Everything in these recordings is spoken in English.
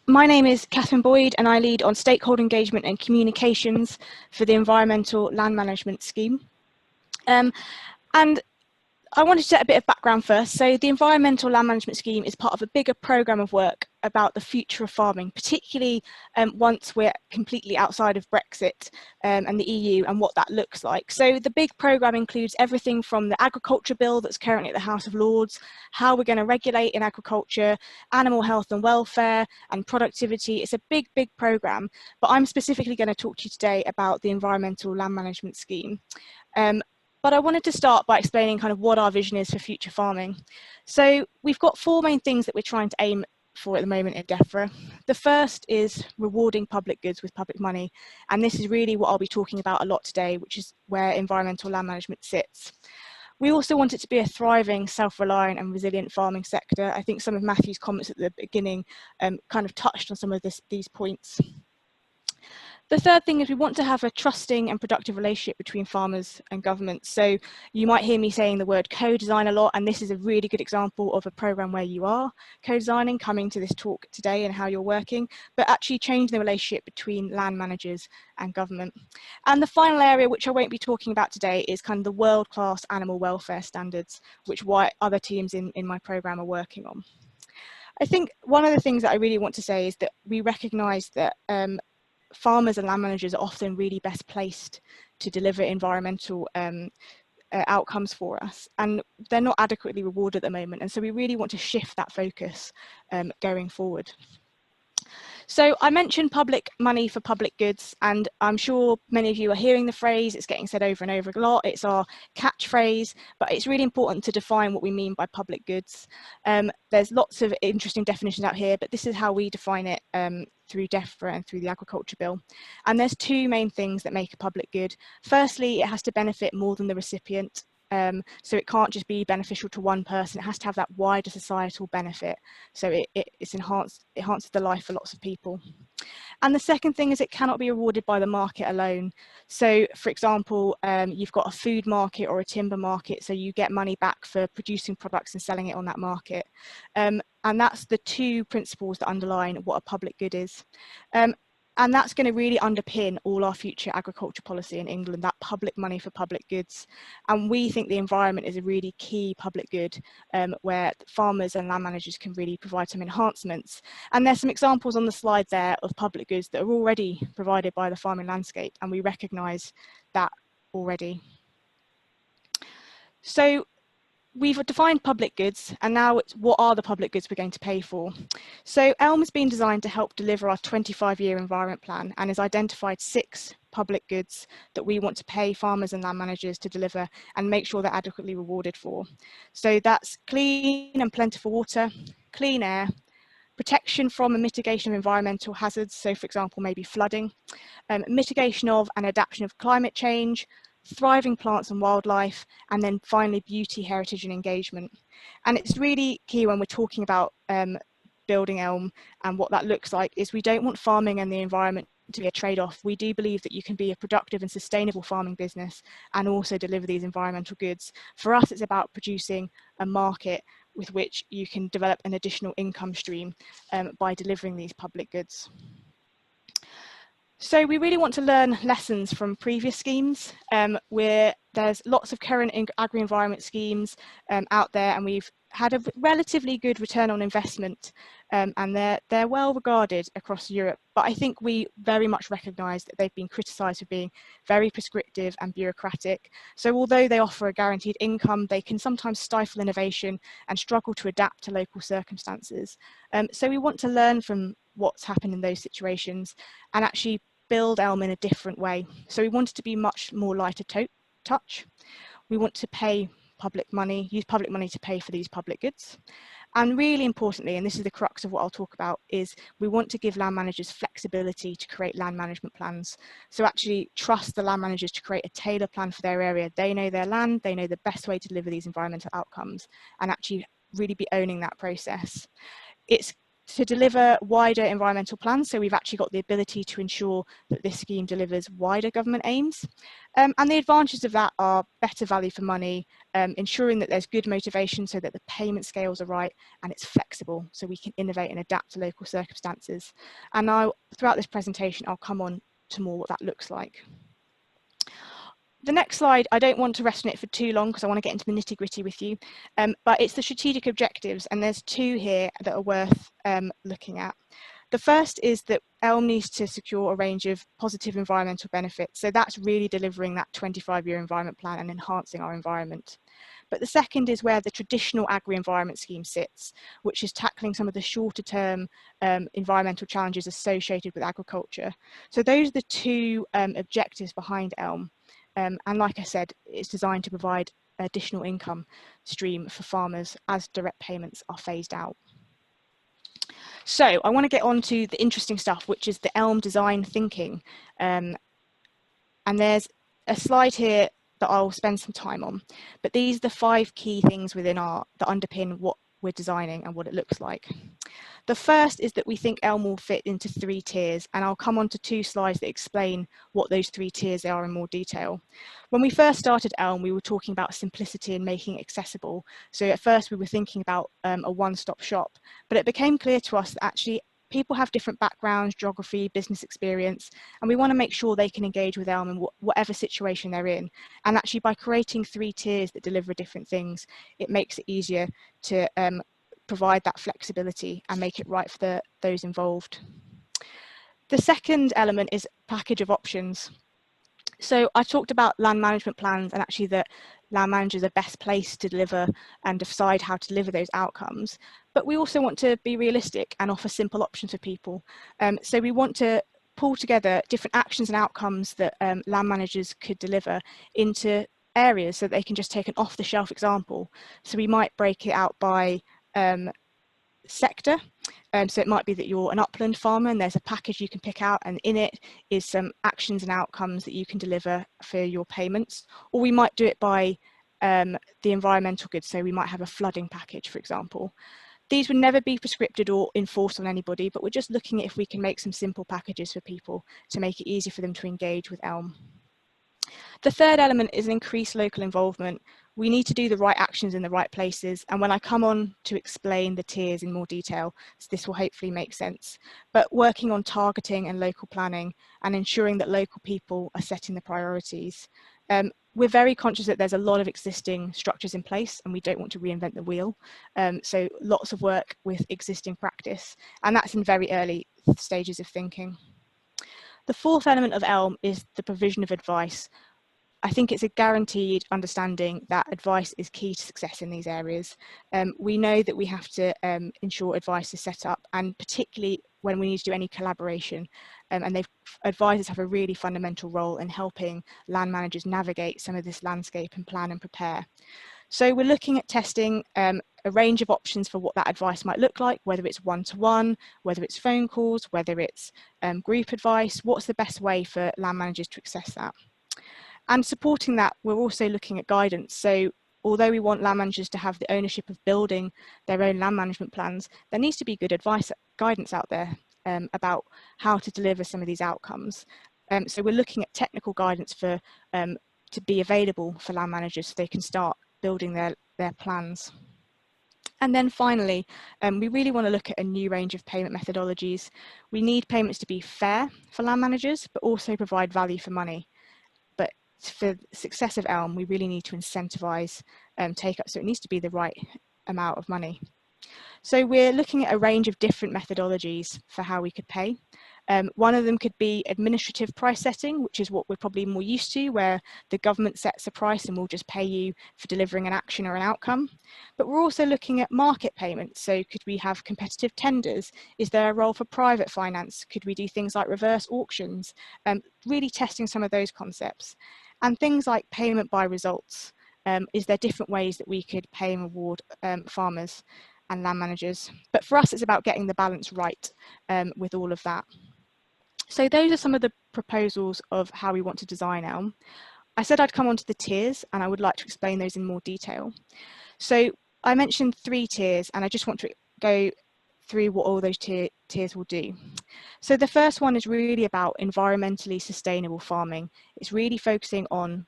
My name is Catherine Boyd and I lead on stakeholder engagement and communications for the Environmental Land Management Scheme. And I wanted to set a bit of background first. So the Environmental Land Management Scheme is part of a bigger programme of work about the future of farming, particularly once we're completely outside of Brexit and the EU and what that looks like. So the big programme includes everything from the agriculture bill that's currently at the House of Lords, how we're going to regulate in agriculture, animal health and welfare and productivity. It's a big, big programme, but I'm specifically going to talk to you today about the Environmental Land Management Scheme. But I wanted to start by explaining kind of what our vision is for future farming. So we've got four main things that we're trying to aim for at the moment in Defra. The first is rewarding public goods with public money. And this is really what I'll be talking about a lot today, which is where environmental land management sits. We also want it to be a thriving, self-reliant and resilient farming sector. I think some of Matthew's comments at the beginning kind of touched on some of these points. The third thing is we want to have a trusting and productive relationship between farmers and governments. So you might hear me saying the word co-design a lot, and this is a really good example of a programme where you are co-designing, coming to this talk today and how you're working, but actually changing the relationship between land managers and government. And the final area, which I won't be talking about today, is kind of the world-class animal welfare standards, which other teams in my programme are working on. I think one of the things that I really want to say is that we recognise that farmers and land managers are often really best placed to deliver environmental outcomes for us, and they're not adequately rewarded at the moment, and so we really want to shift that focus going forward. So I mentioned public money for public goods, and I'm sure many of you are hearing the phrase. It's getting said over and over a lot. It's our catchphrase, but it's really important to define what we mean by public goods. There's lots of interesting definitions out here, but this is how we define it through Defra and through the agriculture bill. And there's two main things that make a public good. Firstly, it has to benefit more than the recipient. So it can't just be beneficial to one person, it has to have that wider societal benefit. So it enhances the life for lots of people. And the second thing is it cannot be rewarded by the market alone. So for example, you've got a food market or a timber market, so you get money back for producing products and selling it on that market. And that's the two principles that underline what a public good is. And that's going to really underpin all our future agriculture policy in England, that public money for public goods. And we think the environment is a really key public good where farmers and land managers can really provide some enhancements. And there's some examples on the slide there of public goods that are already provided by the farming landscape, and we recognise that already. So we've defined public goods, and now it's what are the public goods we're going to pay for. So ELM has been designed to help deliver our 25-year environment plan and has identified 6 public goods that we want to pay farmers and land managers to deliver and make sure they're adequately rewarded for. So that's clean and plentiful water, clean air, protection from and mitigation of environmental hazards, so for example maybe flooding, mitigation of and adaptation of climate change, thriving plants and wildlife, and then finally beauty, heritage and engagement. And it's really key when we're talking about building ELM and what that looks like is we don't want farming and the environment to be a trade-off. We do believe that you can be a productive and sustainable farming business and also deliver these environmental goods. For us, it's about producing a market with which you can develop an additional income stream by delivering these public goods. So we really want to learn lessons from previous schemes where there's lots of current agri-environment schemes out there, and we've had a relatively good return on investment and they're well regarded across Europe. But I think we very much recognise that they've been criticised for being very prescriptive and bureaucratic. So although they offer a guaranteed income, they can sometimes stifle innovation and struggle to adapt to local circumstances. So we want to learn from what's happened in those situations and actually build ELM in a different way. So we want it to be much more lighter touch. We want to pay public money, use public money to pay for these public goods. And really importantly, and this is the crux of what I'll talk about, is we want to give land managers flexibility to create land management plans. So actually trust the land managers to create a tailored plan for their area. They know their land, they know the best way to deliver these environmental outcomes, and actually really be owning that process. It's to deliver wider environmental plans. So we've actually got the ability to ensure that this scheme delivers wider government aims. And the advantages of that are better value for money, ensuring that there's good motivation so that the payment scales are right, and it's flexible so we can innovate and adapt to local circumstances. And now throughout this presentation, I'll come on to more what that looks like. The next slide, I don't want to rest on it for too long because I want to get into the nitty-gritty with you, but it's the strategic objectives, and there's two here that are worth looking at. The first is that ELM needs to secure a range of positive environmental benefits, so that's really delivering that 25-year environment plan and enhancing our environment. But the second is where the traditional agri-environment scheme sits, which is tackling some of the shorter term environmental challenges associated with agriculture. So those are the two objectives behind ELM. And like I said, it's designed to provide additional income stream for farmers as direct payments are phased out. So I want to get on to the interesting stuff, which is the ELM design thinking. And there's a slide here that I'll spend some time on, but these are the 5 key things within that underpin what we're designing and what it looks like. The first is that we think ELM will fit into 3 tiers, and I'll come on to 2 slides that explain what those 3 tiers are in more detail. When we first started ELM, we were talking about simplicity and making it accessible. So at first we were thinking about a one-stop shop, but it became clear to us that actually people have different backgrounds, geography, business experience, and we want to make sure they can engage with ELM in whatever situation they're in. And actually by creating 3 tiers that deliver different things, it makes it easier to provide that flexibility and make it right for those involved. The second element is package of options. So I talked about land management plans and actually that land managers are best placed to deliver and decide how to deliver those outcomes. But we also want to be realistic and offer simple options for people. So we want to pull together different actions and outcomes that land managers could deliver into areas so they can just take an off-the-shelf example. So we might break it out by sector. So it might be that you're an upland farmer and there's a package you can pick out, and in it is some actions and outcomes that you can deliver for your payments. Or we might do it by the environmental goods. So we might have a flooding package, for example. These would never be prescripted or enforced on anybody, but we're just looking at if we can make some simple packages for people to make it easy for them to engage with ELM. The third element is increased local involvement. We need to do the right actions in the right places. And when I come on to explain the tiers in more detail, this will hopefully make sense. But working on targeting and local planning and ensuring that local people are setting the priorities. We're very conscious that there's a lot of existing structures in place and we don't want to reinvent the wheel. So lots of work with existing practice, and that's in very early stages of thinking. The fourth element of ELM is the provision of advice. I think it's a guaranteed understanding that advice is key to success in these areas. We know that we have to ensure advice is set up, and particularly when we need to do any collaboration. And advisors have a really fundamental role in helping land managers navigate some of this landscape and plan and prepare. So we're looking at testing a range of options for what that advice might look like, whether it's one-to-one, whether it's phone calls, whether it's group advice. What's the best way for land managers to access that? And supporting that, we're also looking at guidance. So although we want land managers to have the ownership of building their own land management plans, there needs to be good guidance out there about how to deliver some of these outcomes. So we're looking at technical guidance for to be available for land managers so they can start building their plans. And then finally, we really want to look at a new range of payment methodologies. We need payments to be fair for land managers, but also provide value for money. But for success of ELM, we really need to incentivise take-up, so it needs to be the right amount of money. So we're looking at a range of different methodologies for how we could pay. One of them could be administrative price setting, which is what we're probably more used to, where the government sets a price and will just pay you for delivering an action or an outcome. But we're also looking at market payments. So could we have competitive tenders? Is there a role for private finance? Could we do things like reverse auctions? Really testing some of those concepts. And things like payment by results. Is there different ways that we could pay and reward farmers and land managers? But for us, it's about getting the balance right with all of that. So those are some of the proposals of how we want to design ELM. I said I'd come on to the tiers, and I would like to explain those in more detail. So I mentioned 3 tiers, and I just want to go through what all those tiers will do. So the first one is really about environmentally sustainable farming. It's really focusing on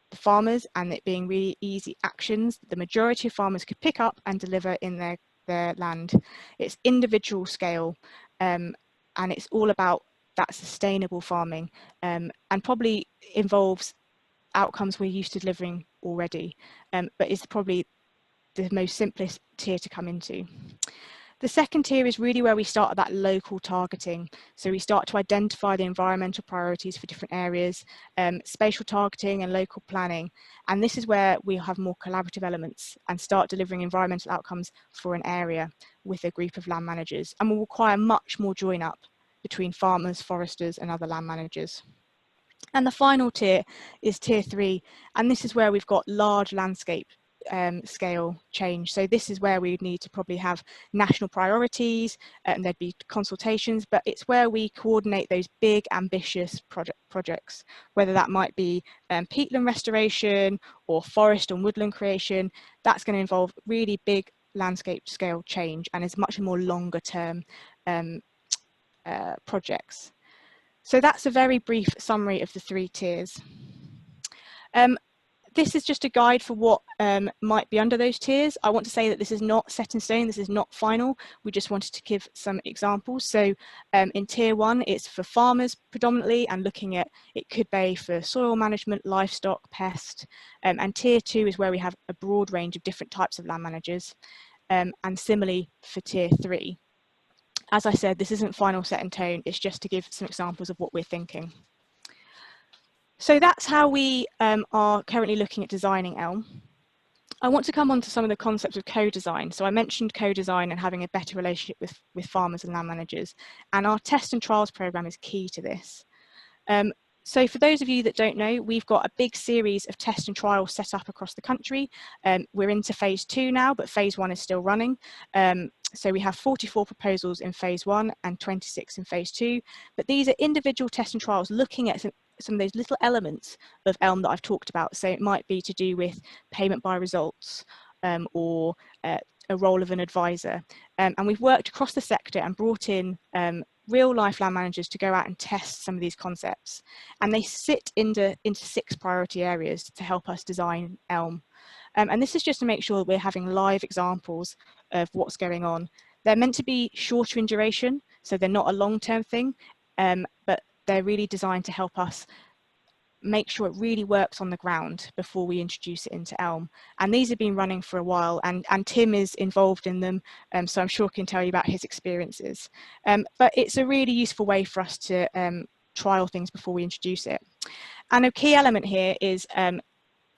the farmers and it being really easy actions that the majority of farmers could pick up and deliver in their land. It's individual scale, and it's all about that sustainable farming, and probably involves outcomes we're used to delivering already, but it's probably the most simplest tier to come into. The second tier is really where we start at that local targeting. So we start to identify the environmental priorities for different areas, spatial targeting and local planning. And this is where we have more collaborative elements and start delivering environmental outcomes for an area with a group of land managers, and will require much more join up between farmers, foresters and other land managers. And the final tier is tier 3, and this is where we've got large landscape scale change. So this is where we would need to probably have national priorities, and there'd be consultations, but it's where we coordinate those big ambitious projects, whether that might be peatland restoration or forest and woodland creation. That's going to involve really big landscape scale change and is much more longer term projects. So that's a very brief summary of the 3 tiers. This is just a guide for what might be under those tiers. I want to say that this is not set in stone, this is not final. We just wanted to give some examples. So in tier 1, it's for farmers predominantly, and looking at, it could be for soil management, livestock, pest. And tier 2 is where we have a broad range of different types of land managers. And similarly for tier 3. As I said, this isn't final set in tone, it's just to give some examples of what we're thinking. So that's how we are currently looking at designing ELM. I want to come on to some of the concepts of co-design. So I mentioned co-design and having a better relationship with farmers and land managers, and our test and trials program is key to this. So for those of you that don't know, we've got a big series of test and trials set up across the country. We're into phase 2 now, but phase 1 is still running. So we have 44 proposals in phase 1 and 26 in phase 2, but these are individual test and trials looking at some of those little elements of ELM that I've talked about. So it might be to do with payment by results, or a role of an advisor. And we've worked across the sector and brought in real life land managers to go out and test some of these concepts. And they sit into 6 priority areas to help us design ELM. And this is just to make sure that we're having live examples of what's going on. They're meant to be shorter in duration, so they're not a long-term thing, but they're really designed to help us make sure it really works on the ground before we introduce it into ELM. And these have been running for a while, and Tim is involved in them, so I'm sure he can tell you about his experiences. But it's a really useful way for us to trial things before we introduce it. And a key element here is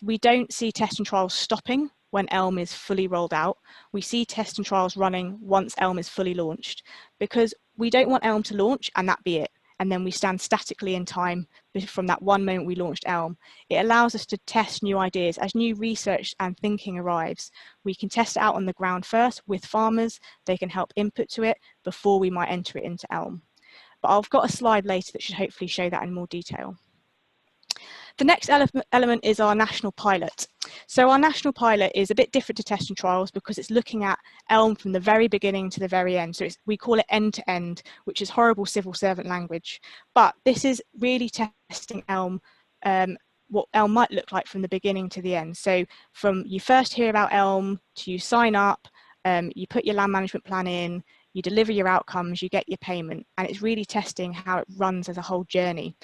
we don't see test and trials stopping when ELM is fully rolled out. We see test and trials running once ELM is fully launched, because we don't want ELM to launch and that be it, and then we stand statically in time from that one moment we launched ELM. It allows us to test new ideas. As new research and thinking arrives, we can test it out on the ground first with farmers. They can help input to it before we might enter it into ELM. But I've got a slide later that should hopefully show that in more detail. The next element is our national pilot. So our national pilot is a bit different to test and trials because it's looking at ELM from the very beginning to the very end. So we call it end to end, which is horrible civil servant language. But this is really testing ELM, what ELM might look like from the beginning to the end. So from you first hear about ELM to you sign up, you put your land management plan in, you deliver your outcomes, you get your payment, and it's really testing how it runs as a whole journey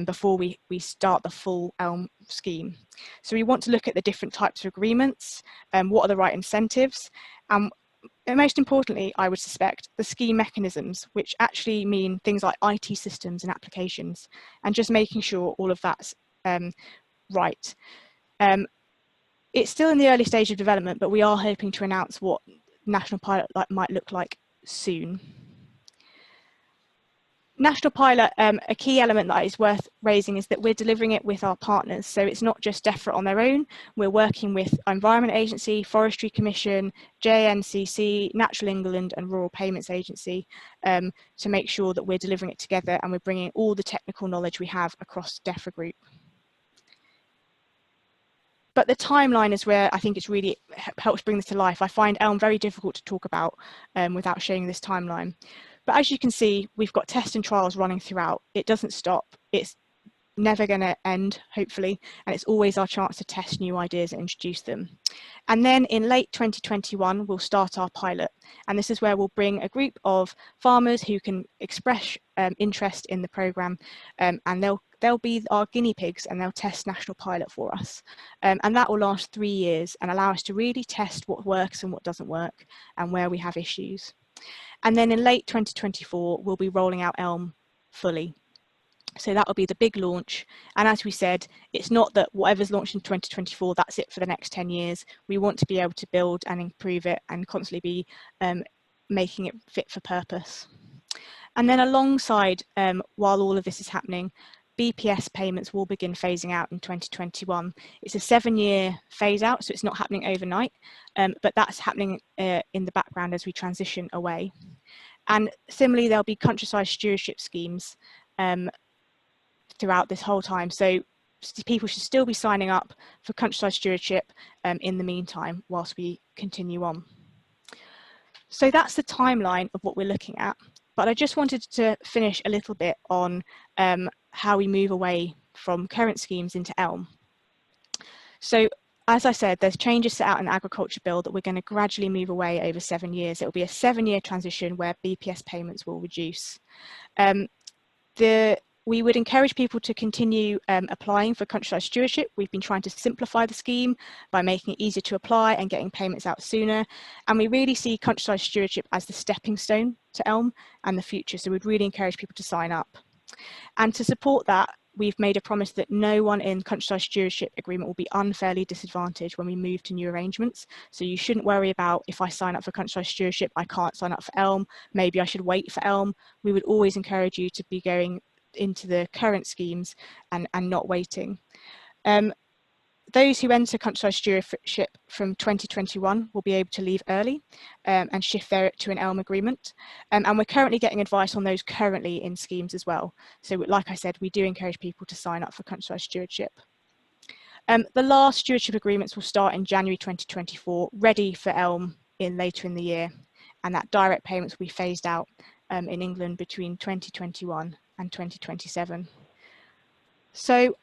before we start the full ELM scheme. So we want to look at the different types of agreements, what are the right incentives, and most importantly, I would suspect, the scheme mechanisms, which actually mean things like IT systems and applications, and just making sure all of that's right. It's still in the early stage of development, but we are hoping to announce what National Pilot might look like soon. National Pilot, a key element that is worth raising is that we're delivering it with our partners. So it's not just Defra on their own. We're working with Environment Agency, Forestry Commission, JNCC, Natural England and Rural Payments Agency to make sure that we're delivering it together and we're bringing all the technical knowledge we have across Defra Group. But the timeline is where I think it's really helps bring this to life. I find ELM very difficult to talk about without showing this timeline. But as you can see, we've got tests and trials running throughout. It doesn't stop. It's never going to end, hopefully, and it's always our chance to test new ideas and introduce them. And then in late 2021, we'll start our pilot. And this is where we'll bring a group of farmers who can express interest in the programme, and they'll be our guinea pigs, and they'll test National Pilot for us. And that will last 3 years and allow us to really test what works and what doesn't work and where we have issues. And then in late 2024, we'll be rolling out ELM fully. So that will be the big launch. And as we said, it's not that whatever's launched in 2024, that's it for the next 10 years. We want to be able to build and improve it and constantly be making it fit for purpose. And then alongside, while all of this is happening, BPS payments will begin phasing out in 2021. It's a 7-year phase out, so it's not happening overnight, but that's happening in the background as we transition away. And similarly, there'll be countryside stewardship schemes throughout this whole time. So people should still be signing up for countryside stewardship in the meantime, whilst we continue on. So that's the timeline of what we're looking at. But I just wanted to finish a little bit on how we move away from current schemes into ELM. So as I said, there's changes set out in the agriculture bill that we're going to gradually move away over 7 years. It will be a 7-year transition where BPS payments will reduce. We would encourage people to continue applying for countryside stewardship. We've been trying to simplify the scheme by making it easier to apply and getting payments out sooner. And we really see countryside stewardship as the stepping stone to ELM and the future. So we'd really encourage people to sign up. And to support that, we've made a promise that no one in countryside stewardship agreement will be unfairly disadvantaged when we move to new arrangements. So you shouldn't worry about, if I sign up for countryside stewardship, I can't sign up for ELM. Maybe I should wait for ELM. We would always encourage you to be going into the current schemes and not waiting. Those who enter countryside stewardship from 2021 will be able to leave early and shift there to an ELM agreement. And we're currently getting advice on those currently in schemes as well. So like I said, we do encourage people to sign up for countryside stewardship. The last stewardship agreements will start in January 2024, ready for ELM later in the year. And that direct payments will be phased out in England between 2021 and 2027. So